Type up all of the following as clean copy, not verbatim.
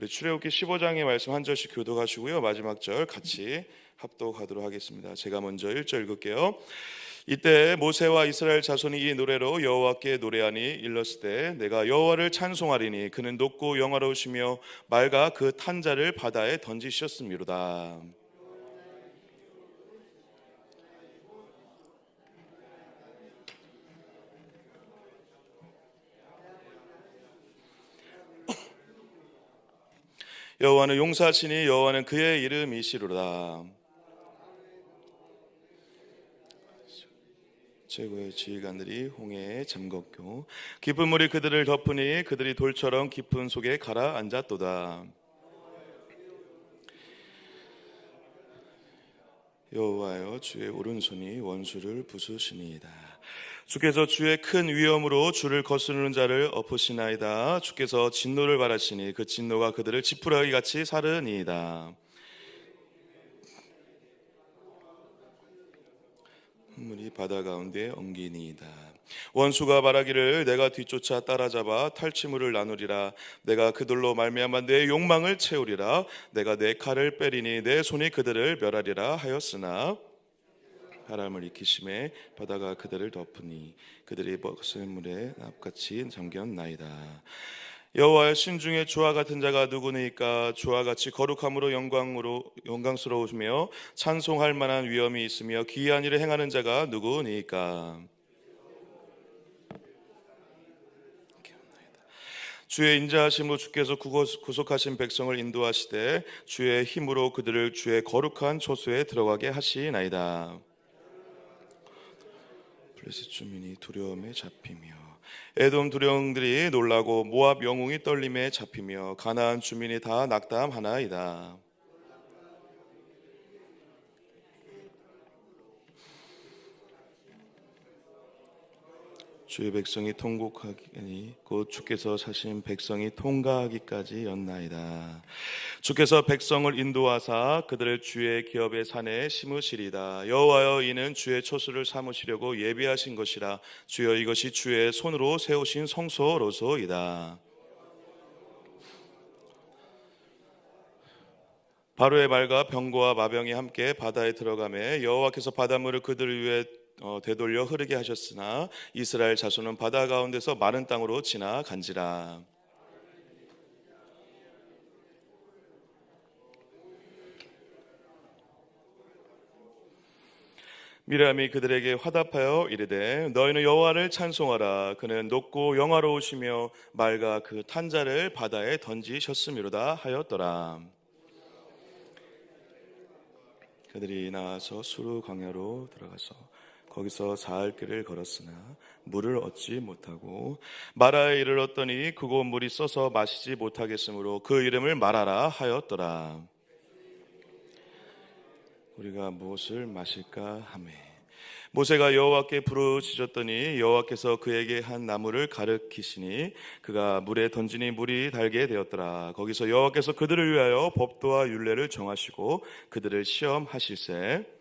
우리 출애굽기 15장의 말씀 한 절씩 교독하시고요. 마지막 절 같이 합독하도록 하겠습니다. 제가 먼저 1절 읽을게요. 이때 모세와 이스라엘 자손이 이 노래로 여호와께 노래하니 일렀으되 내가 여호와를 찬송하리니 그는 높고 영화로우시며 맑아 그 탄 자를 바다에 던지셨음이로다. 여호와는 용사시니 여호와는 그의 이름이시로다. 최고의 지휘관들이 홍해에 잠겼고 깊은 물이 그들을 덮으니 그들이 돌처럼 깊은 속에 가라앉았도다. 여호와여 주의 오른손이 원수를 부수시니이다. 주께서 주의 큰 위엄으로 주를 거스르는 자를 엎으시나이다. 주께서 진노를 바라시니 그 진노가 그들을 지푸라기 같이 사르니이다. 물이 바다 가운데 엉기니이다. 원수가 말하기를 내가 뒤쫓아 따라잡아 탈취물을 나누리라. 내가 그들로 말미암아 내 욕망을 채우리라. 내가 내 칼을 빼리니 내 손이 그들을 멸하리라 하였으나 바람을 일으키심에 바다가 그들을 덮으니 그들이 먹을 물에 납같이 잠겼나이다. 여호와의 신중에 주와 같은 자가 누구니까? 주와 같이 거룩함으로 영광스러우시며 찬송할 만한 위엄이 있으며 기이한 일을 행하는 자가 누구니까? 주의 인자하심으로 주께서 구속하신 백성을 인도하시되 주의 힘으로 그들을 주의 거룩한 초소에 들어가게 하시나이다. 블레셋 주민이 두려움에 잡히며 에돔 두령들이 놀라고 모압 영웅이 떨림에 잡히며 가나안 주민이 다 낙담하나이다. 주의 백성이 통곡하니 곧 주께서 사신 백성이 통과하기까지 였나이다. 주께서 백성을 인도하사 그들을 주의 기업의 산에 심으시리다. 여호와여 이는 주의 초수를 삼으시려고 예비하신 것이라. 주여 이것이 주의 손으로 세우신 성소로소이다. 바로의 말과 병거와 마병이 함께 바다에 들어가매 여호와께서 바닷물을 그들 위에 되돌려 흐르게 하셨으나 이스라엘 자손은 바다 가운데서 마른 땅으로 지나간지라. 미람이 그들에게 화답하여 이르되 너희는 여호와를 찬송하라. 그는 높고 영화로우시며 맑아 그 탄 자를 바다에 던지셨음이로다 하였더라. 그들이 나와서 수르 광야로 들어가서 거기서 사흘 길을 걸었으나 물을 얻지 못하고 마라에 이르렀더니 그곳 물이 써서 마시지 못하겠으므로 그 이름을 마라라 하였더라. 우리가 무엇을 마실까 하매 모세가 여호와께 부르짖었더니 여호와께서 그에게 한 나무를 가르치시니 그가 물에 던지니 물이 달게 되었더라. 거기서 여호와께서 그들을 위하여 법도와 율례를 정하시고 그들을 시험하실세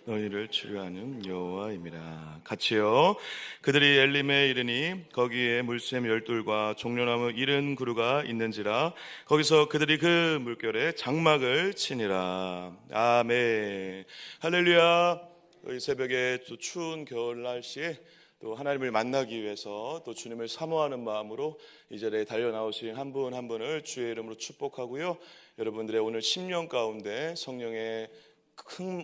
너희를 치료하는 여호와임이라. 같이요. 그들이 엘림에 이르니 거기에 물샘 12과 종려나무 70그루가 있는지라. 거기서 그들이 그 물결에 장막을 치니라. 아멘. 할렐루야. 이 새벽에 또 추운 겨울 날씨에 또 하나님을 만나기 위해서 또 주님을 사모하는 마음으로 이 자리에 달려나오신 한 분 한 분을 주의 이름으로 축복하고요. 여러분들의 오늘 10년 가운데 성령의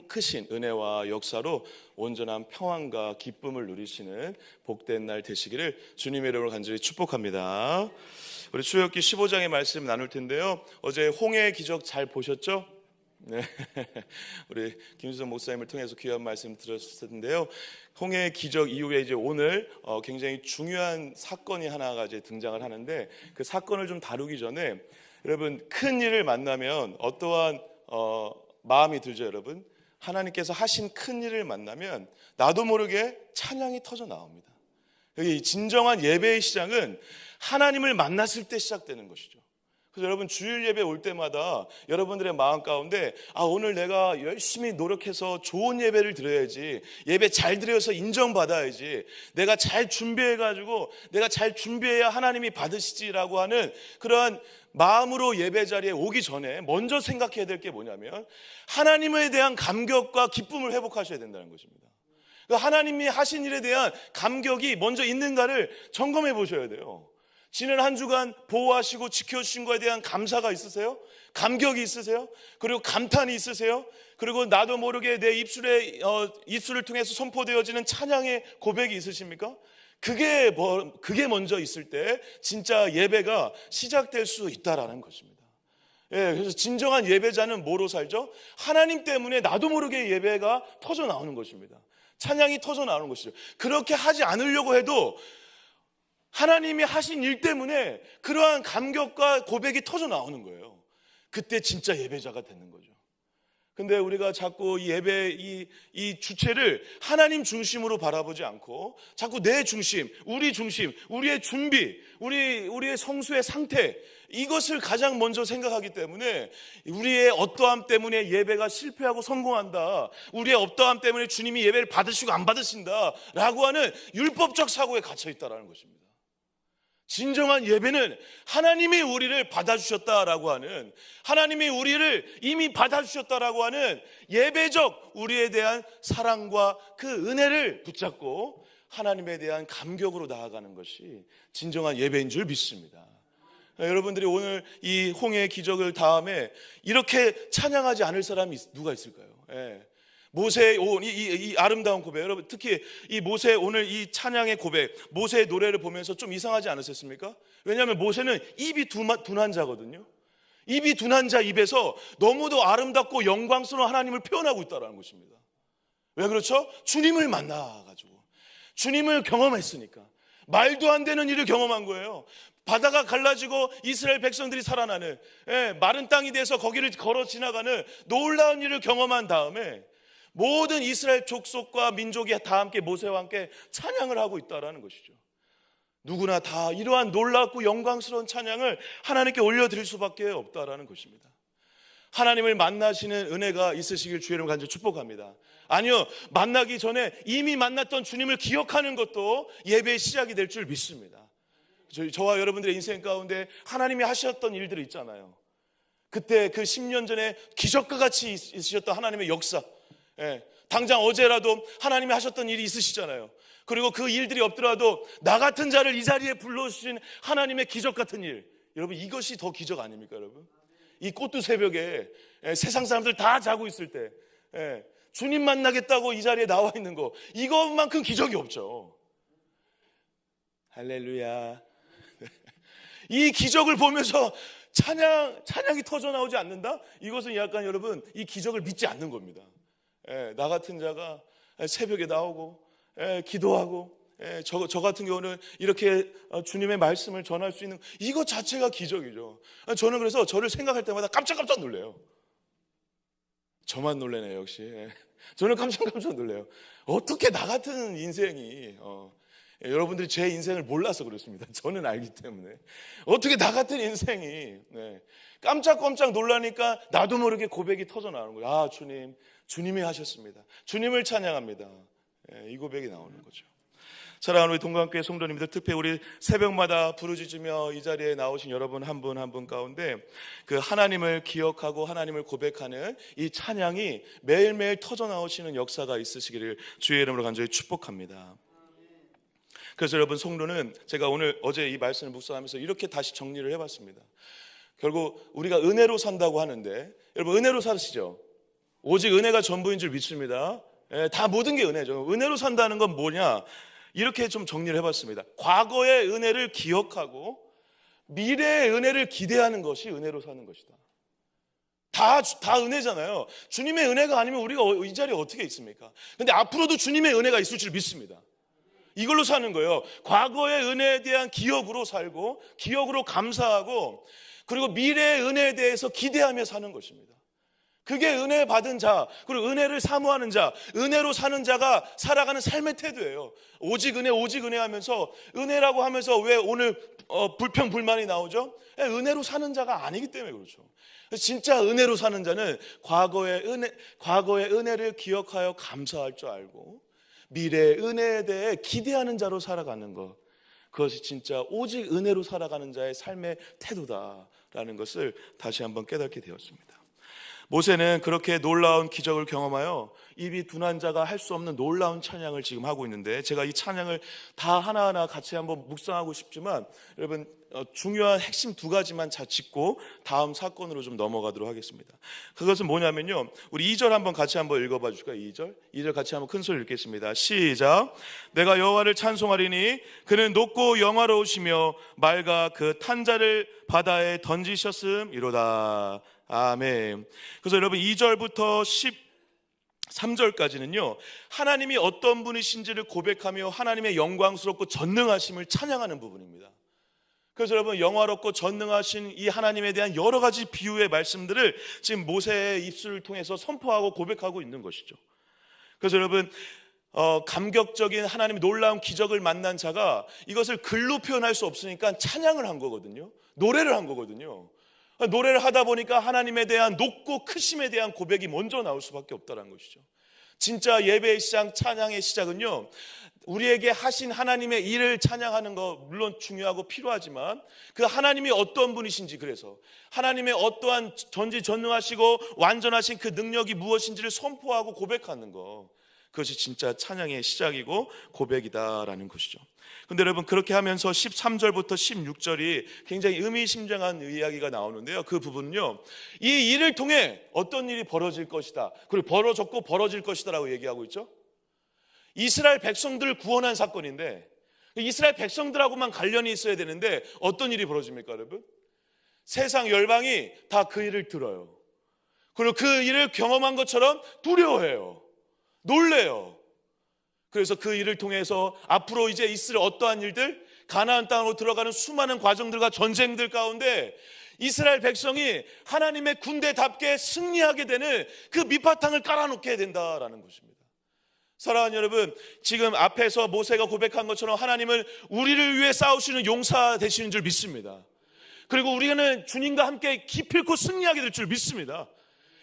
크신 은혜와 역사로 온전한 평안과 기쁨을 누리시는 복된 날 되시기를 주님의 이름으로 간절히 축복합니다. 우리 출애굽기 15장의 말씀 나눌 텐데요. 어제 홍해의 기적 잘 보셨죠? 네. 우리 김수선 목사님을 통해서 귀한 말씀 들었을 텐데요. 홍해의 기적 이후에 이제 오늘 굉장히 중요한 사건이 하나가 이제 등장을 하는데 그 사건을 좀 다루기 전에 여러분 큰 일을 만나면 어떠한 마음이 들죠, 여러분? 하나님께서 하신 큰 일을 만나면 나도 모르게 찬양이 터져 나옵니다. 이 진정한 예배의 시작은 하나님을 만났을 때 시작되는 것이죠. 그래서 여러분 주일 예배 올 때마다 여러분들의 마음 가운데 오늘 내가 열심히 노력해서 좋은 예배를 드려야지, 예배 잘 드려서 인정받아야지, 내가 잘 준비해가지고 내가 잘 준비해야 하나님이 받으시지라고 하는 그러한 마음으로 예배 자리에 오기 전에 먼저 생각해야 될 게 뭐냐면 하나님에 대한 감격과 기쁨을 회복하셔야 된다는 것입니다. 하나님이 하신 일에 대한 감격이 먼저 있는가를 점검해 보셔야 돼요. 지난 한 주간 보호하시고 지켜주신 것에 대한 감사가 있으세요? 감격이 있으세요? 그리고 감탄이 있으세요? 그리고 나도 모르게 내 입술을 통해서 선포되어지는 찬양의 고백이 있으십니까? 그게 먼저 있을 때 진짜 예배가 시작될 수 있다라는 것입니다. 그래서 진정한 예배자는 뭐로 살죠? 하나님 때문에 나도 모르게 예배가 터져 나오는 것입니다. 찬양이 터져 나오는 것이죠. 그렇게 하지 않으려고 해도 하나님이 하신 일 때문에 그러한 감격과 고백이 터져 나오는 거예요. 그때 진짜 예배자가 되는 거죠. 근데 우리가 자꾸 이 예배 이 주체를 하나님 중심으로 바라보지 않고 자꾸 내 중심, 우리의 준비, 우리의 성수의 상태, 이것을 가장 먼저 생각하기 때문에 우리의 어떠함 때문에 예배가 실패하고 성공한다, 우리의 어떠함 때문에 주님이 예배를 받으시고 안 받으신다라고 하는 율법적 사고에 갇혀 있다는 것입니다. 진정한 예배는 하나님이 우리를 받아주셨다라고 하는, 하나님이 우리를 이미 받아주셨다라고 하는 예배적 우리에 대한 사랑과 그 은혜를 붙잡고 하나님에 대한 감격으로 나아가는 것이 진정한 예배인 줄 믿습니다. 여러분들이 오늘 이 홍해의 기적을 다음에 이렇게 찬양하지 않을 사람이 누가 있을까요? 모세의 이 아름다운 고백, 여러분 특히 이 모세 오늘 이 찬양의 고백, 모세의 노래를 보면서 좀 이상하지 않으셨습니까? 왜냐하면 모세는 입이 둔한 자거든요. 입이 둔한 자 입에서 너무도 아름답고 영광스러운 하나님을 표현하고 있다는 것입니다. 왜 그렇죠? 주님을 만나가지고 주님을 경험했으니까. 말도 안 되는 일을 경험한 거예요. 바다가 갈라지고 이스라엘 백성들이 살아나는, 마른 땅이 돼서 거기를 걸어 지나가는 놀라운 일을 경험한 다음에 모든 이스라엘 족속과 민족이 다 함께 모세와 함께 찬양을 하고 있다는 것이죠. 누구나 다 이러한 놀랍고 영광스러운 찬양을 하나님께 올려드릴 수밖에 없다는 것입니다. 하나님을 만나시는 은혜가 있으시길 주의 이름으로 간절히 축복합니다. 아니요, 만나기 전에 이미 만났던 주님을 기억하는 것도 예배의 시작이 될 줄 믿습니다. 저와 여러분들의 인생 가운데 하나님이 하셨던 일들이 있잖아요. 그때 그 10년 전에 기적과 같이 있으셨던 하나님의 역사, 당장 어제라도 하나님이 하셨던 일이 있으시잖아요. 그리고 그 일들이 없더라도 나 같은 자를 이 자리에 불러주신 하나님의 기적 같은 일, 여러분 이것이 더 기적 아닙니까? 여러분 이 꽃두 새벽에 세상 사람들 다 자고 있을 때 주님 만나겠다고 이 자리에 나와 있는 거, 이것만큼 기적이 없죠. 할렐루야. 이 기적을 보면서 찬양이 터져 나오지 않는다? 이것은 약간 여러분 이 기적을 믿지 않는 겁니다. 나 같은 자가 새벽에 나오고 기도하고 저 같은 경우는 이렇게 주님의 말씀을 전할 수 있는 이것 자체가 기적이죠. 저는 그래서 저를 생각할 때마다 깜짝깜짝 놀래요. 저만 놀래네요, 역시. 저는 깜짝깜짝 놀래요. 어떻게 나 같은 인생이 여러분들이 제 인생을 몰라서 그렇습니다. 저는 알기 때문에 어떻게 나 같은 인생이 깜짝깜짝 놀라니까 나도 모르게 고백이 터져 나오는 거예요. 주님이 하셨습니다. 주님을 찬양합니다. 이 고백이 나오는 거죠. 사랑하는 우리 동강교회 성도님들, 특히 우리 새벽마다 부르짖으며 이 자리에 나오신 여러분 한 분 한 분 가운데 그 하나님을 기억하고 하나님을 고백하는 이 찬양이 매일매일 터져 나오시는 역사가 있으시기를 주의 이름으로 간절히 축복합니다. 그래서 여러분 성도는 제가 어제 이 말씀을 묵상하면서 이렇게 다시 정리를 해봤습니다. 결국 우리가 은혜로 산다고 하는데, 여러분 은혜로 사시죠? 오직 은혜가 전부인 줄 믿습니다. 다 모든 게 은혜죠. 은혜로 산다는 건 뭐냐? 이렇게 좀 정리를 해봤습니다. 과거의 은혜를 기억하고 미래의 은혜를 기대하는 것이 은혜로 사는 것이다. 다 은혜잖아요. 주님의 은혜가 아니면 우리가 이 자리에 어떻게 있습니까? 근데 앞으로도 주님의 은혜가 있을 줄 믿습니다. 이걸로 사는 거예요. 과거의 은혜에 대한 기억으로 살고, 기억으로 감사하고, 그리고 미래의 은혜에 대해서 기대하며 사는 것입니다. 그게 은혜 받은 자, 그리고 은혜를 사모하는 자, 은혜로 사는 자가 살아가는 삶의 태도예요. 오직 은혜 하면서, 은혜라고 하면서 왜 오늘 불평 불만이 나오죠? 은혜로 사는 자가 아니기 때문에 그렇죠. 진짜 은혜로 사는 자는 과거의 은혜를 기억하여 감사할 줄 알고 미래의 은혜에 대해 기대하는 자로 살아가는 것, 그것이 진짜 오직 은혜로 살아가는 자의 삶의 태도다라는 것을 다시 한번 깨닫게 되었습니다. 모세는 그렇게 놀라운 기적을 경험하여 입이 둔한 자가 할 수 없는 놀라운 찬양을 지금 하고 있는데, 제가 이 찬양을 다 하나하나 같이 한번 묵상하고 싶지만 여러분 중요한 핵심 두 가지만 잘 짚고 다음 사건으로 좀 넘어가도록 하겠습니다. 그것은 뭐냐면요, 우리 2절 한번 같이 한번 읽어봐 주실까요? 2절 같이 한번 큰 소리 읽겠습니다. 시작. 내가 여호와를 찬송하리니 그는 높고 영화로우시며 맑아 그 탄 자를 바다에 던지셨음이로다. 아멘. 그래서 여러분 2절부터 13절까지는요 하나님이 어떤 분이신지를 고백하며 하나님의 영광스럽고 전능하심을 찬양하는 부분입니다. 그래서 여러분 영화롭고 전능하신 이 하나님에 대한 여러 가지 비유의 말씀들을 지금 모세의 입술을 통해서 선포하고 고백하고 있는 것이죠. 그래서 여러분 감격적인 하나님의 놀라운 기적을 만난 자가 이것을 글로 표현할 수 없으니까 찬양을 한 거거든요. 노래를 한 거거든요. 노래를 하다 보니까 하나님에 대한 높고 크심에 대한 고백이 먼저 나올 수밖에 없다는 것이죠. 진짜 예배의 시작, 찬양의 시작은요 우리에게 하신 하나님의 일을 찬양하는 거 물론 중요하고 필요하지만 그 하나님이 어떤 분이신지, 그래서 하나님의 어떠한 전지전능하시고 완전하신 그 능력이 무엇인지를 선포하고 고백하는 거, 그것이 진짜 찬양의 시작이고 고백이다라는 것이죠. 근데 여러분 그렇게 하면서 13절부터 16절이 굉장히 의미심장한 이야기가 나오는데요, 그 부분은요 이 일을 통해 어떤 일이 벌어질 것이다, 그리고 벌어졌고 벌어질 것이다 라고 얘기하고 있죠. 이스라엘 백성들을 구원한 사건인데 이스라엘 백성들하고만 관련이 있어야 되는데 어떤 일이 벌어집니까 여러분? 세상 열방이 다 그 일을 들어요. 그리고 그 일을 경험한 것처럼 두려워해요, 놀래요. 그래서 그 일을 통해서 앞으로 이제 있을 어떠한 일들, 가나안 땅으로 들어가는 수많은 과정들과 전쟁들 가운데 이스라엘 백성이 하나님의 군대답게 승리하게 되는 그 밑바탕을 깔아놓게 된다라는 것입니다. 사랑하는 여러분, 지금 앞에서 모세가 고백한 것처럼 하나님은 우리를 위해 싸우시는 용사 되시는 줄 믿습니다. 그리고 우리는 주님과 함께 기필코 승리하게 될 줄 믿습니다.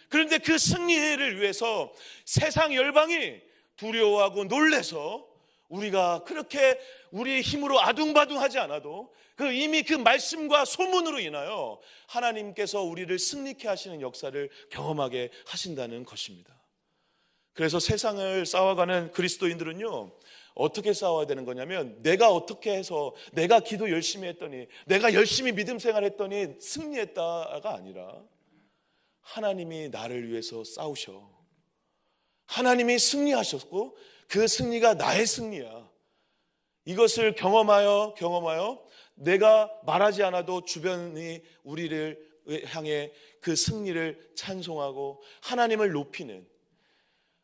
그런데 그 승리를 위해서 세상 열방이 두려워하고 놀래서 우리가 그렇게 우리의 힘으로 아둥바둥하지 않아도 이미 그 말씀과 소문으로 인하여 하나님께서 우리를 승리케 하시는 역사를 경험하게 하신다는 것입니다. 그래서 세상을 싸워가는 그리스도인들은요 어떻게 싸워야 되는 거냐면, 내가 어떻게 해서 내가 기도 열심히 했더니, 내가 열심히 믿음 생활했더니 승리했다가 아니라 하나님이 나를 위해서 싸우셔, 하나님이 승리하셨고 그 승리가 나의 승리야. 이것을 경험하여 내가 말하지 않아도 주변이 우리를 향해 그 승리를 찬송하고 하나님을 높이는,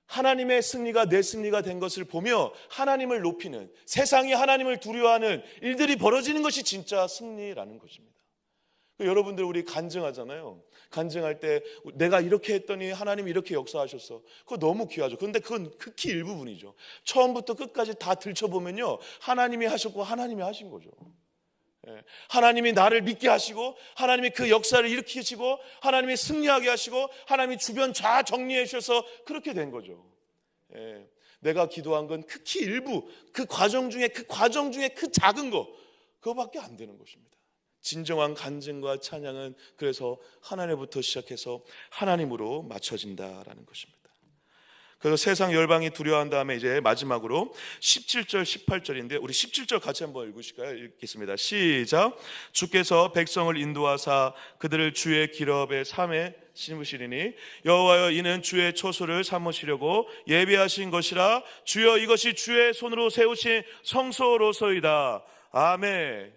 하나님의 승리가 내 승리가 된 것을 보며 하나님을 높이는, 세상이 하나님을 두려워하는 일들이 벌어지는 것이 진짜 승리라는 것입니다. 여러분들 우리 간증하잖아요. 간증할 때 내가 이렇게 했더니 하나님이 이렇게 역사하셨어. 그거 너무 귀하죠. 그런데 그건 극히 일부분이죠. 처음부터 끝까지 다 들춰보면요 하나님이 하셨고 하나님이 하신 거죠. 하나님이 나를 믿게 하시고, 하나님이 그 역사를 일으키시고, 하나님이 승리하게 하시고, 하나님이 주변 다 정리해 주셔서 그렇게 된 거죠. 내가 기도한 건 극히 일부, 그 과정 중에 그 작은 거, 그거밖에 안 되는 것입니다. 진정한 간증과 찬양은 그래서 하나님부터 시작해서 하나님으로 맞춰진다라는 것입니다. 그래서 세상 열방이 두려워한 다음에 이제 마지막으로 17절 18절인데 우리 17절 같이 한번 읽으실까요? 읽겠습니다. 시작. 주께서 백성을 인도하사 그들을 주의 기업의 삶에 심으시리니 여호와여 이는 주의 초소를 삼으시려고 예비하신 것이라, 주여 이것이 주의 손으로 세우신 성소로소이다. 아멘.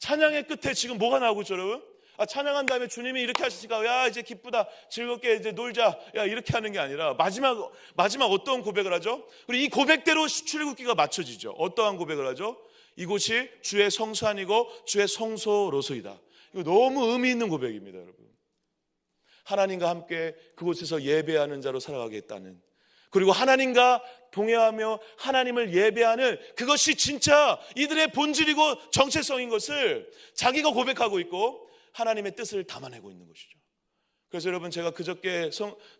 찬양의 끝에 지금 뭐가 나오고 있죠 여러분? 찬양한 다음에 주님이 이렇게 하시니까 야 이제 기쁘다, 즐겁게 이제 놀자, 야 이렇게 하는 게 아니라 마지막 어떤 고백을 하죠? 그리고 이 고백대로 출애굽기가 맞춰지죠. 어떠한 고백을 하죠? 이곳이 주의 성산이고 주의 성소로소이다. 이거 너무 의미 있는 고백입니다 여러분. 하나님과 함께 그곳에서 예배하는 자로 살아가겠다는, 그리고 하나님과 동행하며 하나님을 예배하는 그것이 진짜 이들의 본질이고 정체성인 것을 자기가 고백하고 있고 하나님의 뜻을 담아내고 있는 것이죠. 그래서 여러분, 제가 그저께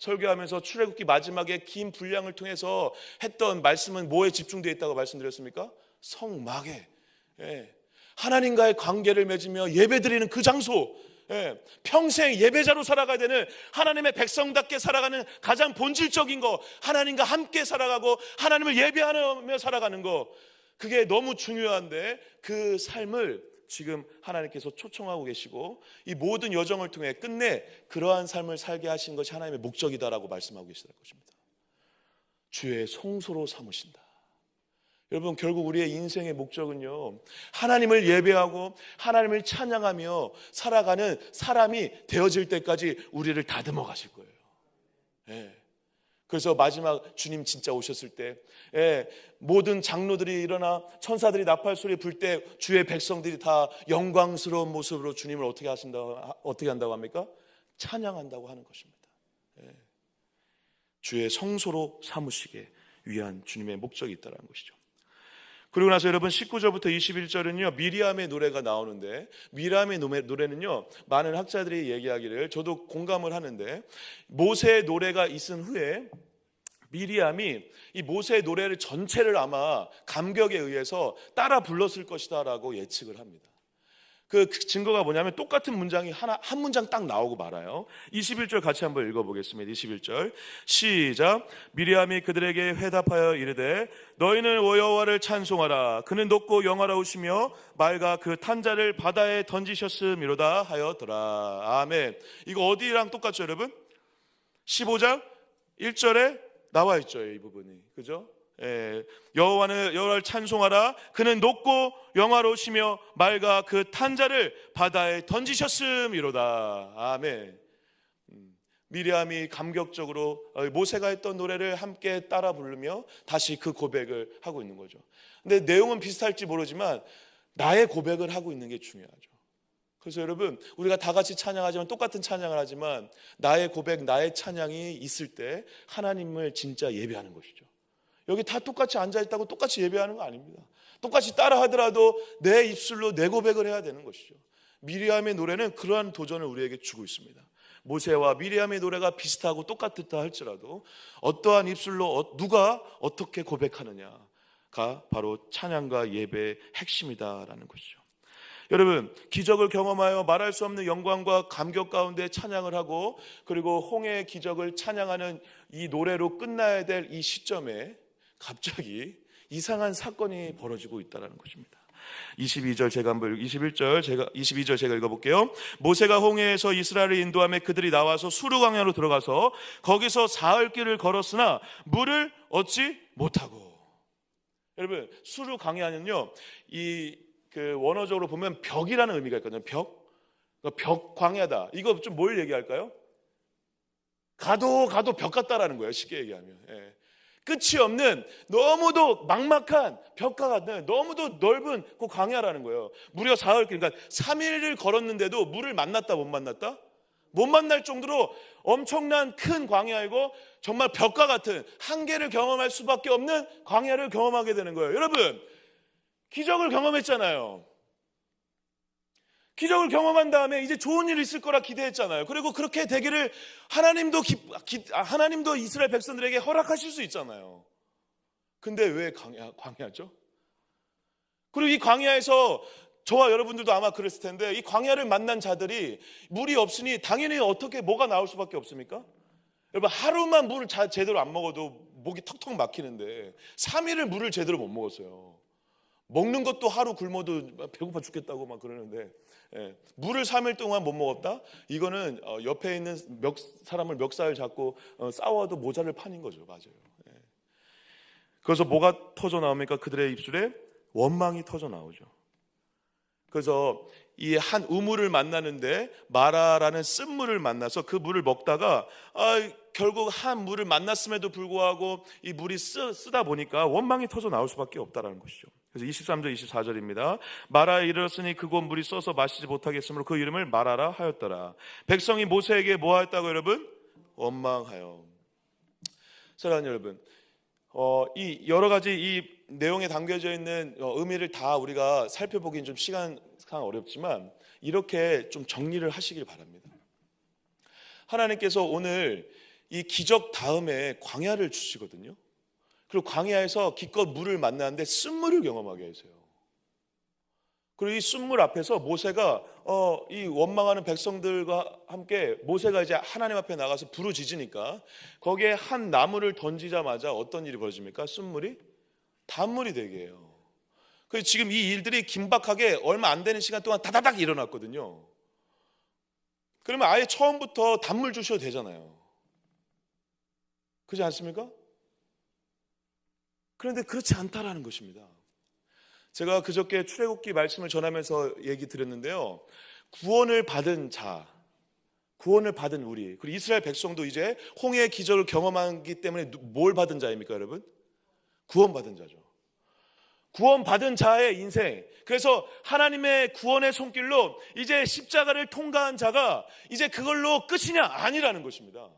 설교하면서 출애굽기 마지막에 긴 분량을 통해서 했던 말씀은 뭐에 집중되어 있다고 말씀드렸습니까? 성막에, 하나님과의 관계를 맺으며 예배드리는 그 장소, 평생 예배자로 살아가야 되는, 하나님의 백성답게 살아가는 가장 본질적인 거, 하나님과 함께 살아가고 하나님을 예배하며 살아가는 거, 그게 너무 중요한데 그 삶을 지금 하나님께서 초청하고 계시고 이 모든 여정을 통해 끝내 그러한 삶을 살게 하신 것이 하나님의 목적이다라고 말씀하고 계시다는 것입니다. 주의 성소로 삼으신다. 여러분, 결국 우리의 인생의 목적은요, 하나님을 예배하고 하나님을 찬양하며 살아가는 사람이 되어질 때까지 우리를 다듬어 가실 거예요. 그래서 마지막 주님 진짜 오셨을 때, 모든 장로들이 일어나 천사들이 나팔 소리 불 때 주의 백성들이 다 영광스러운 모습으로 주님을 어떻게 한다고 합니까? 찬양한다고 하는 것입니다. 주의 성소로 삼으시게 위한 주님의 목적이 있다는 것이죠. 그리고 나서 여러분 19절부터 21절은요 미리암의 노래가 나오는데, 미리암의 노래는요 많은 학자들이 얘기하기를, 저도 공감을 하는데, 모세의 노래가 있은 후에 미리암이 이 모세의 노래를 전체를 아마 감격에 의해서 따라 불렀을 것이다 라고 예측을 합니다. 그 증거가 뭐냐면 똑같은 문장이 한 문장 딱 나오고 말아요. 21절 같이 한번 읽어보겠습니다. 21절 시작. 미리암이 그들에게 회답하여 이르되 너희는 여호와를 찬송하라. 그는 높고 영화로우시며 맑아 그 탄자를 바다에 던지셨음이로다 하여더라. 아멘. 이거 어디랑 똑같죠 여러분? 15장 1절에 나와 있죠 이 부분이. 그죠? 여호와를 찬송하라. 그는 높고 영화로우시며 맑아 그 탄자를 바다에 던지셨음이로다. 아멘. 미리암이 감격적으로 모세가 했던 노래를 함께 따라 부르며 다시 그 고백을 하고 있는 거죠. 근데 내용은 비슷할지 모르지만 나의 고백을 하고 있는 게 중요하죠. 그래서 여러분, 우리가 다 같이 찬양하지만 똑같은 찬양을 하지만 나의 고백, 나의 찬양이 있을 때 하나님을 진짜 예배하는 것이죠. 여기 다 똑같이 앉아있다고 똑같이 예배하는 거 아닙니다. 똑같이 따라 하더라도 내 입술로 내 고백을 해야 되는 것이죠. 미리암의 노래는 그러한 도전을 우리에게 주고 있습니다. 모세와 미리암의 노래가 비슷하고 똑같다 할지라도 어떠한 입술로 누가 어떻게 고백하느냐가 바로 찬양과 예배의 핵심이다라는 것이죠. 여러분, 기적을 경험하여 말할 수 없는 영광과 감격 가운데 찬양을 하고, 그리고 홍해의 기적을 찬양하는 이 노래로 끝나야 될 이 시점에 갑자기 이상한 사건이 벌어지고 있다는 것입니다. 22절 제가 읽어볼게요. 모세가 홍해에서 이스라엘을 인도하며 그들이 나와서 수르 광야로 들어가서 거기서 사흘 길을 걸었으나 물을 얻지 못하고. 여러분, 수르 광야는요 원어적으로 보면 벽이라는 의미가 있거든요. 벽 광야다. 이거 좀 뭘 얘기할까요? 가도 벽 같다라는 거예요. 쉽게 얘기하면. 끝이 없는 너무도 막막한 벽과 같은 너무도 넓은 그 광야라는 거예요. 무려 사흘, 그러니까 3일을 걸었는데도 물을 만났다 못 만났다? 못 만날 정도로 엄청난 큰 광야이고 정말 벽과 같은 한계를 경험할 수밖에 없는 광야를 경험하게 되는 거예요. 여러분, 기적을 경험했잖아요. 기적을 경험한 다음에 이제 좋은 일이 있을 거라 기대했잖아요. 그리고 그렇게 되기를 하나님도 이스라엘 백성들에게 허락하실 수 있잖아요. 근데 왜 광야죠? 그리고 이 광야에서 저와 여러분들도 아마 그랬을 텐데, 이 광야를 만난 자들이 물이 없으니 당연히 뭐가 나올 수밖에 없습니까? 여러분, 하루만 물을 제대로 안 먹어도 목이 턱턱 막히는데 3일을 물을 제대로 못 먹었어요. 먹는 것도 하루 굶어도 배고파 죽겠다고 막 그러는데, 물을 3일 동안 못 먹었다? 이거는 옆에 있는 사람을 멱살 잡고 싸워도 모자를 파는 거죠. 맞아요. 그래서 뭐가 터져 나옵니까? 그들의 입술에 원망이 터져 나오죠. 그래서 이 한 우물을 만나는데 마라라는 쓴물을 만나서 그 물을 먹다가 결국 한 물을 만났음에도 불구하고 이 물이 쓰다 보니까 원망이 터져 나올 수밖에 없다는 것이죠. 그래서 23절 24절입니다. 마라에 이르렀으니 그곳 물이 써서 마시지 못하겠으므로 그 이름을 마라라 하였더라. 백성이 모세에게 뭐 하였다고 여러분? 원망하여. 사랑하는 여러분, 이 여러 가지 이 내용에 담겨져 있는 의미를 다 우리가 살펴보기는 좀 시간상 어렵지만 이렇게 좀 정리를 하시길 바랍니다. 하나님께서 오늘 이 기적 다음에 광야를 주시거든요. 그리고 광야에서 기껏 물을 만나는데 쓴물을 경험하게 하세요. 그리고 이 쓴물 앞에서 모세가 이 원망하는 백성들과 함께 모세가 이제 하나님 앞에 나가서 부르짖으니까 거기에 한 나무를 던지자마자 어떤 일이 벌어집니까? 쓴물이 단물이 되게 해요. 그래서 지금 이 일들이 긴박하게 얼마 안 되는 시간 동안 다다닥 일어났거든요. 그러면 아예 처음부터 단물 주셔도 되잖아요. 그렇지 않습니까? 그런데 그렇지 않다라는 것입니다. 제가 그저께 출애굽기 말씀을 전하면서 얘기 드렸는데요. 구원을 받은 자, 구원을 받은 우리, 그리고 이스라엘 백성도 이제 홍해의 기적을 경험하기 때문에 뭘 받은 자입니까, 여러분? 구원받은 자죠. 구원받은 자의 인생. 그래서 하나님의 구원의 손길로 이제 십자가를 통과한 자가 이제 그걸로 끝이냐? 아니라는 것입니다.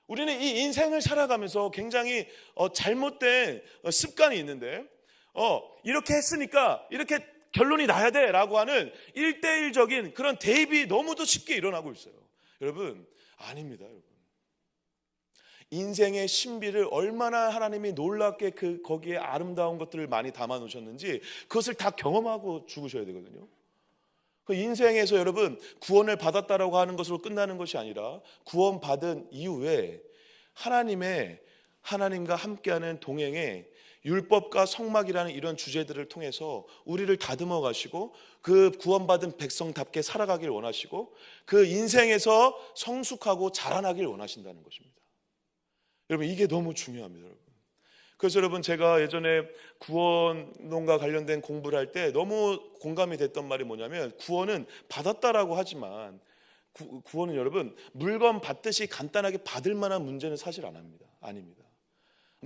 우리는 이 인생을 살아가면서 굉장히 잘못된 습관이 있는데 이렇게 했으니까 이렇게 결론이 나야 돼 라고 하는 1대1적인 그런 대입이 너무도 쉽게 일어나고 있어요. 여러분, 아닙니다. 여러분. 인생의 신비를 얼마나 하나님이 놀랍게 거기에 아름다운 것들을 많이 담아 놓으셨는지 그것을 다 경험하고 죽으셔야 되거든요. 그 인생에서 여러분 구원을 받았다라고 하는 것으로 끝나는 것이 아니라 구원받은 이후에 하나님과 함께하는 동행에 율법과 성막이라는 이런 주제들을 통해서 우리를 다듬어 가시고 그 구원받은 백성답게 살아가길 원하시고 그 인생에서 성숙하고 자라나길 원하신다는 것입니다. 여러분, 이게 너무 중요합니다. 여러분. 그래서 여러분, 제가 예전에 구원론과 관련된 공부를 할 때 너무 공감이 됐던 말이 뭐냐면 구원은 받았다라고 하지만 구원은 여러분 물건 받듯이 간단하게 받을 만한 문제는 사실 아닙니다.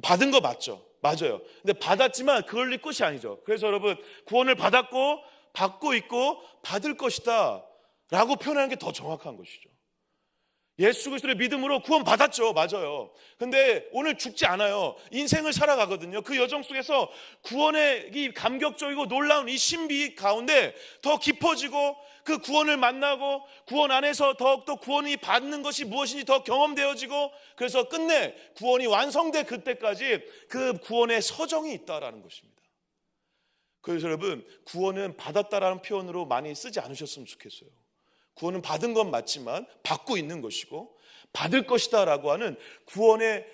받은 거 맞죠? 맞아요. 근데 받았지만 그걸로 끝이 아니죠. 그래서 여러분 구원을 받았고 받고 있고 받을 것이다 라고 표현하는 게 더 정확한 것이죠. 예수 그리스도의 믿음으로 구원 받았죠. 맞아요. 근데 오늘 죽지 않아요. 인생을 살아가거든요. 그 여정 속에서 구원의 이 감격적이고 놀라운 이 신비 가운데 더 깊어지고 그 구원을 만나고 구원 안에서 더욱더 구원이 받는 것이 무엇인지 더 경험되어지고 그래서 끝내 구원이 완성될 그때까지 그 구원의 서정이 있다라는 것입니다. 그래서 여러분 구원은 받았다라는 표현으로 많이 쓰지 않으셨으면 좋겠어요. 구원은 받은 건 맞지만 받고 있는 것이고 받을 것이다 라고 하는 구원에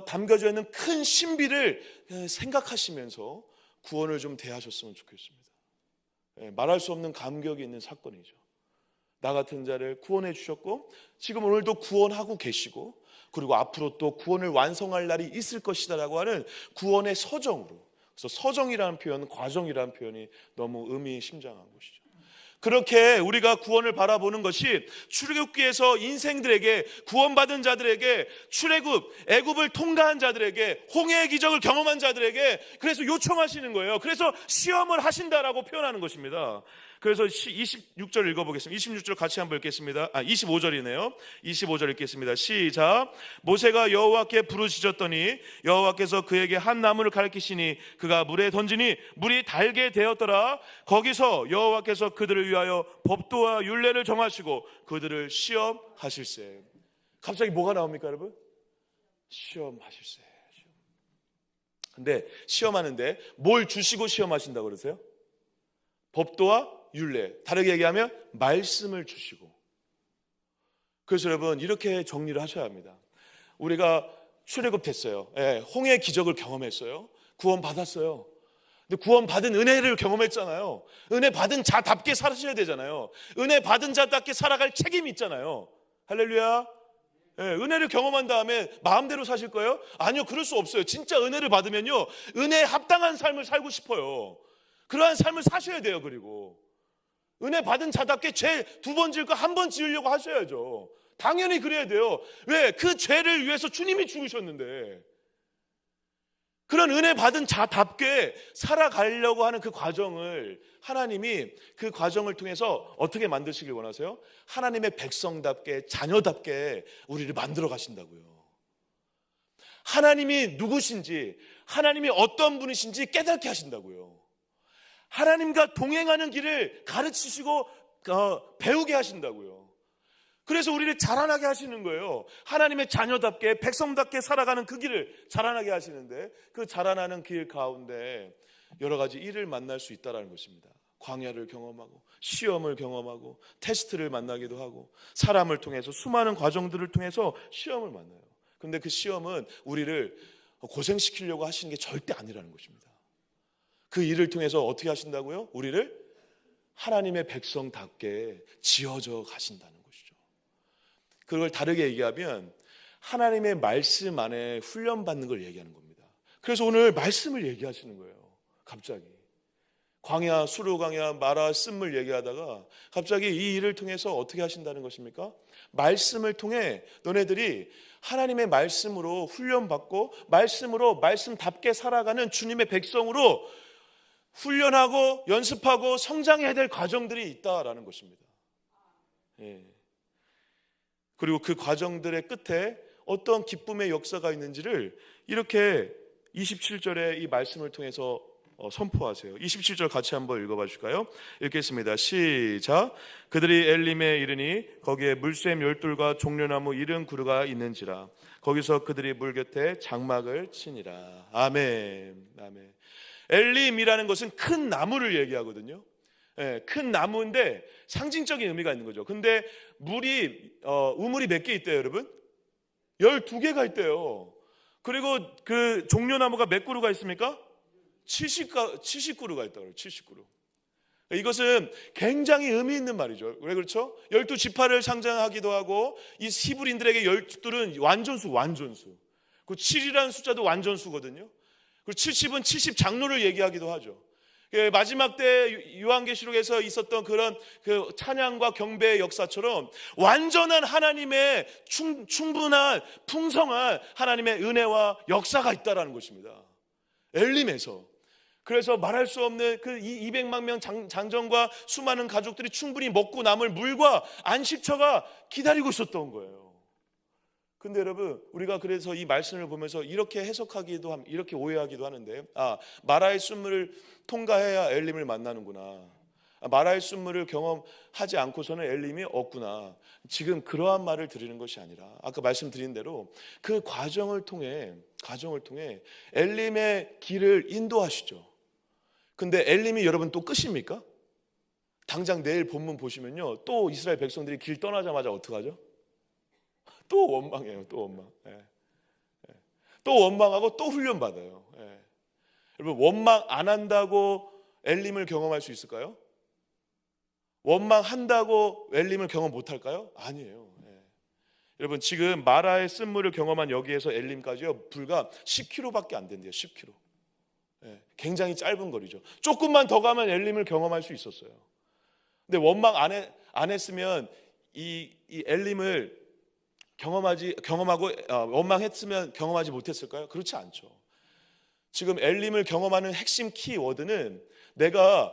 담겨져 있는 큰 신비를 생각하시면서 구원을 좀 대하셨으면 좋겠습니다. 말할 수 없는 감격이 있는 사건이죠. 나 같은 자를 구원해 주셨고 지금 오늘도 구원하고 계시고 그리고 앞으로 또 구원을 완성할 날이 있을 것이다 라고 하는 구원의 서정으로, 그래서 서정이라는 표현, 과정이라는 표현이 너무 의미심장한 것이죠. 그렇게 우리가 구원을 바라보는 것이 출애굽기에서 인생들에게, 구원받은 자들에게, 애굽을 통과한 자들에게, 홍해의 기적을 경험한 자들에게 그래서 요청하시는 거예요. 그래서 시험을 하신다라고 표현하는 것입니다. 그래서 26절 읽어보겠습니다. 26절 같이 한번 읽겠습니다. 25절이네요. 25절 읽겠습니다. 시작. 모세가 여호와께 부르짖었더니 여호와께서 그에게 한 나무를 가리키시니 그가 물에 던지니 물이 달게 되었더라. 거기서 여호와께서 그들을 위하여 법도와 율례를 정하시고 그들을 시험하실세. 갑자기 뭐가 나옵니까, 여러분? 시험하실세. 근데 시험하는데 뭘 주시고 시험하신다고 그러세요? 법도와 율례, 다르게 얘기하면 말씀을 주시고. 그래서 여러분 이렇게 정리를 하셔야 합니다. 우리가 출애굽 됐어요. 홍해 기적을 경험했어요. 구원 받았어요. 근데 구원 받은 은혜를 경험했잖아요. 은혜 받은 자답게 살아셔야 되잖아요. 은혜 받은 자답게 살아갈 책임이 있잖아요. 할렐루야. 은혜를 경험한 다음에 마음대로 사실 거예요? 아니요, 그럴 수 없어요. 진짜 은혜를 받으면요, 은혜에 합당한 삶을 살고 싶어요. 그러한 삶을 사셔야 돼요. 그리고 은혜 받은 자답게 죄 2번 지을 거 1번 지으려고 하셔야죠. 당연히 그래야 돼요. 왜? 그 죄를 위해서 주님이 죽으셨는데. 그런 은혜 받은 자답게 살아가려고 하는 그 과정을 하나님이 그 과정을 통해서 어떻게 만드시길 원하세요? 하나님의 백성답게 자녀답게 우리를 만들어 가신다고요. 하나님이 누구신지, 하나님이 어떤 분이신지 깨닫게 하신다고요. 하나님과 동행하는 길을 가르치시고 배우게 하신다고요. 그래서 우리를 자라나게 하시는 거예요. 하나님의 자녀답게 백성답게 살아가는 그 길을 자라나게 하시는데, 그 자라나는 길 가운데 여러 가지 일을 만날 수 있다는 것입니다. 광야를 경험하고 시험을 경험하고 테스트를 만나기도 하고 사람을 통해서 수많은 과정들을 통해서 시험을 만나요. 그런데 그 시험은 우리를 고생시키려고 하시는 게 절대 아니라는 것입니다. 그 일을 통해서 어떻게 하신다고요? 우리를 하나님의 백성답게 지어져 가신다는 것이죠. 그걸 다르게 얘기하면 하나님의 말씀 안에 훈련받는 걸 얘기하는 겁니다. 그래서 오늘 말씀을 얘기하시는 거예요. 갑자기 광야, 수르 광야, 마라, 쓴물 얘기하다가 갑자기 이 일을 통해서 어떻게 하신다는 것입니까? 말씀을 통해 너네들이 하나님의 말씀으로 훈련받고 말씀으로 말씀답게 살아가는 주님의 백성으로 훈련하고 연습하고 성장해야 될 과정들이 있다라는 것입니다. 예. 그리고 그 과정들의 끝에 어떤 기쁨의 역사가 있는지를 이렇게 27절의 이 말씀을 통해서 선포하세요. 27절 같이 한번 읽어봐 주실까요? 읽겠습니다. 시작. 그들이 엘림에 이르니 거기에 물샘 열둘과 종려나무 70그루가 있는지라 거기서 그들이 물 곁에 장막을 치니라. 아멘. 아멘. 엘림이라는 것은 큰 나무를 얘기하거든요. 예, 큰 나무인데 상징적인 의미가 있는 거죠. 근데 우물이 몇 개 있대요, 여러분? 12개가 있대요. 그리고 그 종려나무가 몇 그루가 있습니까? 70그루가 있다고 그래요. 70그루. 이것은 굉장히 의미 있는 말이죠. 왜 그렇죠? 12지파를 상징하기도 하고 이 히브리인들에게 12는 완전수. 그 7이라는 숫자도 완전수거든요. 그리고 70은 70장로를 얘기하기도 하죠. 마지막 때 요한계시록에서 있었던 그런 그 찬양과 경배의 역사처럼 완전한 하나님의 충분한 풍성한 하나님의 은혜와 역사가 있다라는 것입니다. 엘림에서. 그래서 말할 수 없는 그 200만 명 장정과 수많은 가족들이 충분히 먹고 남을 물과 안식처가 기다리고 있었던 거예요. 근데 여러분, 우리가 그래서 이 말씀을 보면서 이렇게 해석하기도 이렇게 오해하기도 하는데, 마라의 순물을 통과해야 엘림을 만나는구나. 마라의 순물을 경험하지 않고서는 엘림이 없구나. 지금 그러한 말을 드리는 것이 아니라 아까 말씀드린 대로 그 과정을 통해 엘림의 길을 인도하시죠. 근데 엘림이 여러분 또 끝입니까? 당장 내일 본문 보시면요, 또 이스라엘 백성들이 길 떠나자마자 어떡하죠? 또 원망해요. 또 원망. 또 원망하고 또 훈련받아요. 여러분, 원망 안 한다고 엘림을 경험할 수 있을까요? 원망한다고 엘림을 경험 못할까요? 아니에요. 여러분, 지금 마라의 쓴물을 경험한 여기에서 엘림까지요, 불과 10km밖에 안 된대요. 10km. 굉장히 짧은 거리죠. 조금만 더 가면 엘림을 경험할 수 있었어요. 근데 원망 안 했으면 이 엘림을 경험하고 원망했으면 경험하지 못했을까요? 그렇지 않죠. 지금 엘림을 경험하는 핵심 키워드는 내가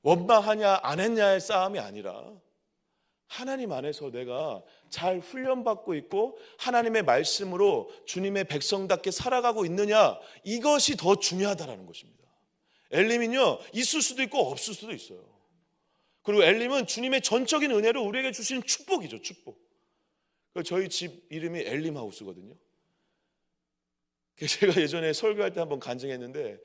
원망하냐 안 했냐의 싸움이 아니라 하나님 안에서 내가 잘 훈련받고 있고 하나님의 말씀으로 주님의 백성답게 살아가고 있느냐, 이것이 더 중요하다는 것입니다. 엘림은요, 있을 수도 있고 없을 수도 있어요. 그리고 엘림은 주님의 전적인 은혜로 우리에게 주신 축복이죠. 축복. 저희 집 이름이 엘림하우스거든요. 제가 예전에 설교할 때 한번 간증했는데,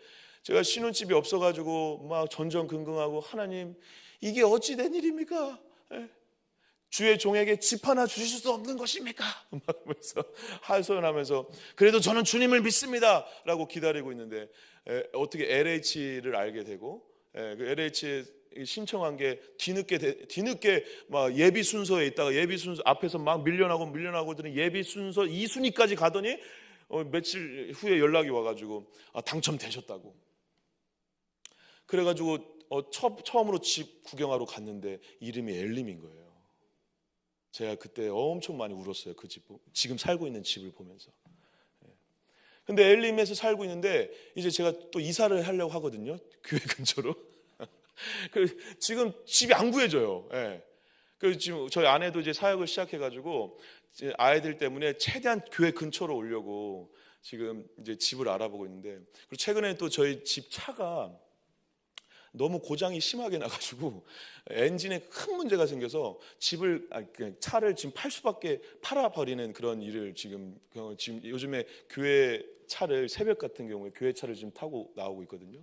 제가 신혼집이 없어가지고 막 전전긍긍하고, 하나님 이게 어찌 된 일입니까? 주의 종에게 집 하나 주실 수 없는 것입니까? 하면서 하소연하면서, 그래도 저는 주님을 믿습니다 라고 기다리고 있는데, 어떻게 LH를 알게 되고, 그 LH에 신청한 게 뒤늦게 막 예비 순서에 있다가 예비 순서 앞에서 막 밀려나고 예비 순서 2순위까지 가더니 며칠 후에 연락이 와가지고 당첨되셨다고. 그래가지고 처음으로 집 구경하러 갔는데 이름이 엘림인 거예요. 제가 그때 엄청 많이 울었어요. 그 집, 지금 살고 있는 집을 보면서. 근데 엘림에서 살고 있는데 이제 제가 또 이사를 하려고 하거든요. 교회 근처로. 지금 집이 안 구해져요. 예. 지금 저희 아내도 이제 사역을 시작해가지고 이제 아이들 때문에 최대한 교회 근처로 오려고 지금 이제 집을 알아보고 있는데, 그리고 최근에 또 저희 집 차가 너무 고장이 심하게 나가지고 엔진에 큰 문제가 생겨서 차를 지금 팔아버리는 그런 일을 지금 요즘에 교회 차를 새벽 같은 경우에 교회 차를 지금 타고 나오고 있거든요.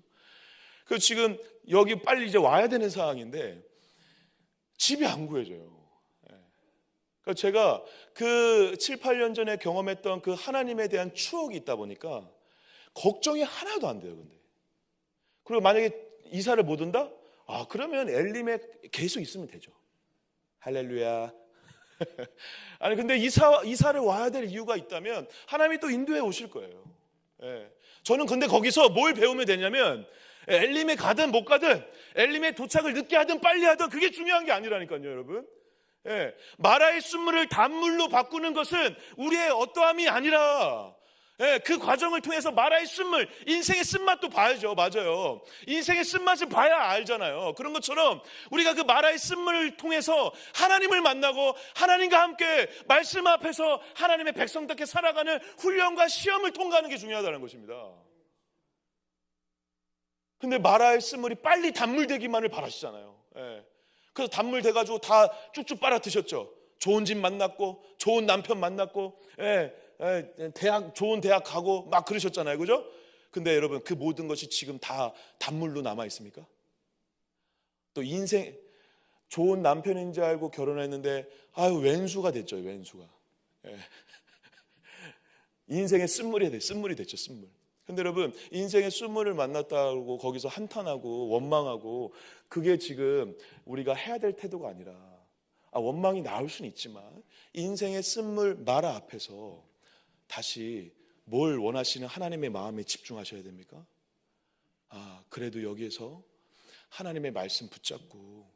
그래서 지금 여기 빨리 이제 와야 되는 상황인데 집이 안 구해져요. 그러니까 제가 그 7, 8년 전에 경험했던 그 하나님에 대한 추억이 있다 보니까 걱정이 하나도 안 돼요. 근데 그리고 만약에 이사를 못 온다? 그러면 엘림에 계속 있으면 되죠. 할렐루야. 아니 근데 이사를 와야 될 이유가 있다면 하나님이 또 인도해 오실 거예요. 저는 근데 거기서 뭘 배우면 되냐면 엘림에 가든 못 가든 엘림에 도착을 늦게 하든 빨리 하든 그게 중요한 게 아니라니까요, 여러분. 마라의 쓴물을 단물로 바꾸는 것은 우리의 어떠함이 아니라 그 과정을 통해서 마라의 쓴물, 인생의 쓴맛도 봐야죠. 맞아요. 인생의 쓴맛을 봐야 알잖아요. 그런 것처럼 우리가 그 마라의 쓴물을 통해서 하나님을 만나고 하나님과 함께 말씀 앞에서 하나님의 백성답게 살아가는 훈련과 시험을 통과하는 게 중요하다는 것입니다. 근데 마라의 쓴물이 빨리 단물 되기만을 바라시잖아요. 그래서 단물 돼가지고 다 쭉쭉 빨아 드셨죠. 좋은 집 만났고 좋은 남편 만났고 좋은 대학 가고 막 그러셨잖아요. 그죠? 근데 여러분 그 모든 것이 지금 다 단물로 남아 있습니까? 또 인생 좋은 남편인 줄 알고 결혼했는데 왼수가 됐죠. 왼수가. 인생의 쓴물이 됐죠. 쓴물. 근데 여러분 인생의 쓴물을 만났다고 거기서 한탄하고 원망하고 그게 지금 우리가 해야 될 태도가 아니라 원망이 나올 수는 있지만 인생의 쓴물 마라 앞에서 다시 뭘 원하시는 하나님의 마음에 집중하셔야 됩니까? 그래도 여기에서 하나님의 말씀 붙잡고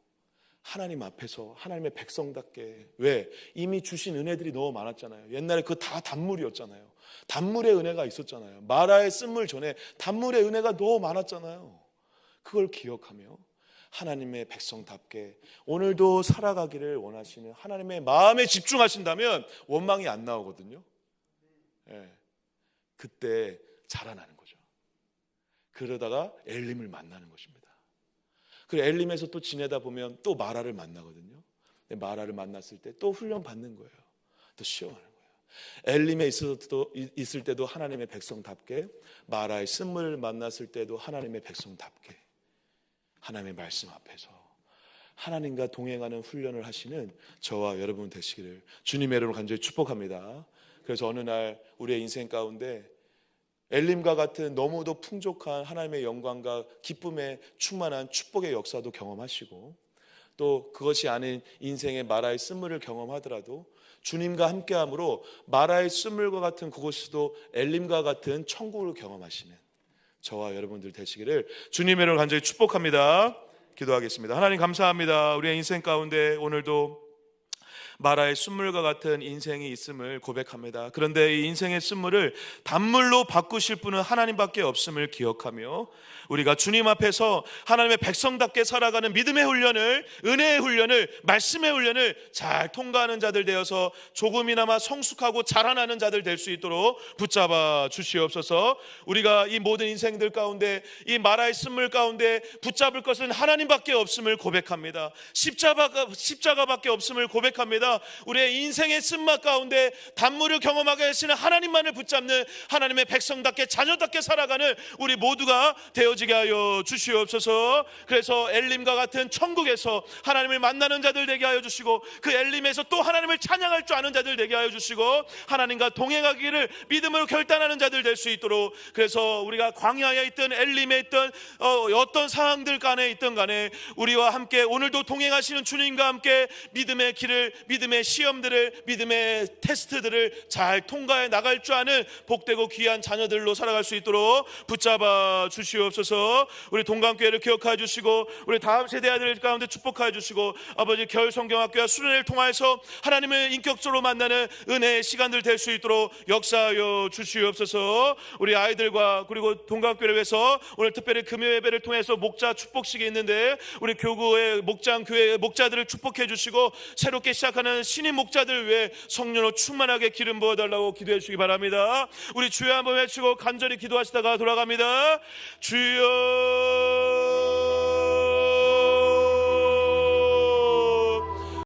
하나님 앞에서 하나님의 백성답게, 왜? 이미 주신 은혜들이 너무 많았잖아요. 옛날에 그거 다 단물이었잖아요. 단물의 은혜가 있었잖아요. 마라의 쓴물 전에 단물의 은혜가 너무 많았잖아요. 그걸 기억하며 하나님의 백성답게 오늘도 살아가기를 원하시는 하나님의 마음에 집중하신다면 원망이 안 나오거든요. 그때 자라나는 거죠. 그러다가 엘림을 만나는 것입니다. 그리고 엘림에서 또 지내다 보면 또 마라를 만나거든요. 마라를 만났을 때 또 훈련 받는 거예요. 또 시험하는 거예요. 엘림에 있을 때도 하나님의 백성답게, 마라의 쓴물을 만났을 때도 하나님의 백성답게, 하나님의 말씀 앞에서 하나님과 동행하는 훈련을 하시는 저와 여러분 되시기를 주님의 이름으로 간절히 축복합니다. 그래서 어느 날 우리의 인생 가운데 엘림과 같은 너무도 풍족한 하나님의 영광과 기쁨에 충만한 축복의 역사도 경험하시고, 또 그것이 아닌 인생의 마라의 쓴물을 경험하더라도 주님과 함께함으로 마라의 쓴물과 같은 그곳에서도 엘림과 같은 천국을 경험하시는 저와 여러분들 되시기를 주님의 이름으로 간절히 축복합니다. 기도하겠습니다. 하나님 감사합니다. 우리의 인생 가운데 오늘도 마라의 쓴물과 같은 인생이 있음을 고백합니다. 그런데 이 인생의 쓴물을 단물로 바꾸실 분은 하나님밖에 없음을 기억하며 우리가 주님 앞에서 하나님의 백성답게 살아가는 믿음의 훈련을, 은혜의 훈련을, 말씀의 훈련을 잘 통과하는 자들 되어서 조금이나마 성숙하고 자라나는 자들 될 수 있도록 붙잡아 주시옵소서. 우리가 이 모든 인생들 가운데 이 마라의 쓴물 가운데 붙잡을 것은 하나님밖에 없음을 고백합니다. 십자가밖에 없음을 고백합니다. 우리의 인생의 쓴맛 가운데 단물을 경험하게 하시는 하나님만을 붙잡는 하나님의 백성답게 자녀답게 살아가는 우리 모두가 되어지게 하여 주시옵소서. 그래서 엘림과 같은 천국에서 하나님을 만나는 자들 되게 하여 주시고, 그 엘림에서 또 하나님을 찬양할 줄 아는 자들 되게 하여 주시고, 하나님과 동행하기를 믿음으로 결단하는 자들 될 수 있도록, 그래서 우리가 광야에 있든 엘림에 있든 어떤 상황들 간에 있든 간에 우리와 함께 오늘도 동행하시는 주님과 함께 믿음의 길을 믿음의 시험들을, 믿음의 테스트들을 잘 통과해 나갈 줄 아는 복되고 귀한 자녀들로 살아갈 수 있도록 붙잡아 주시옵소서. 우리 동강교회를 기억하여 주시고 우리 다음 세대 아들 가운데 축복하여 주시고 아버지 겨울성경학교와 수련회를 통하여서 하나님을 인격적으로 만나는 은혜의 시간들 될 수 있도록 역사하여 주시옵소서. 우리 아이들과 그리고 동강교회를 위해서 오늘 특별히 금요 예배를 통해서 목자 축복식이 있는데 우리 교구의 목장 교회 목자들을 축복해 주시고 새롭게 시작하는 신임 목자들 위해 성령으로 충만하게 기름 부어달라고 기도해 주시기 바랍니다. 우리 주여 한번 외치고 간절히 기도하시다가 돌아갑니다. 주여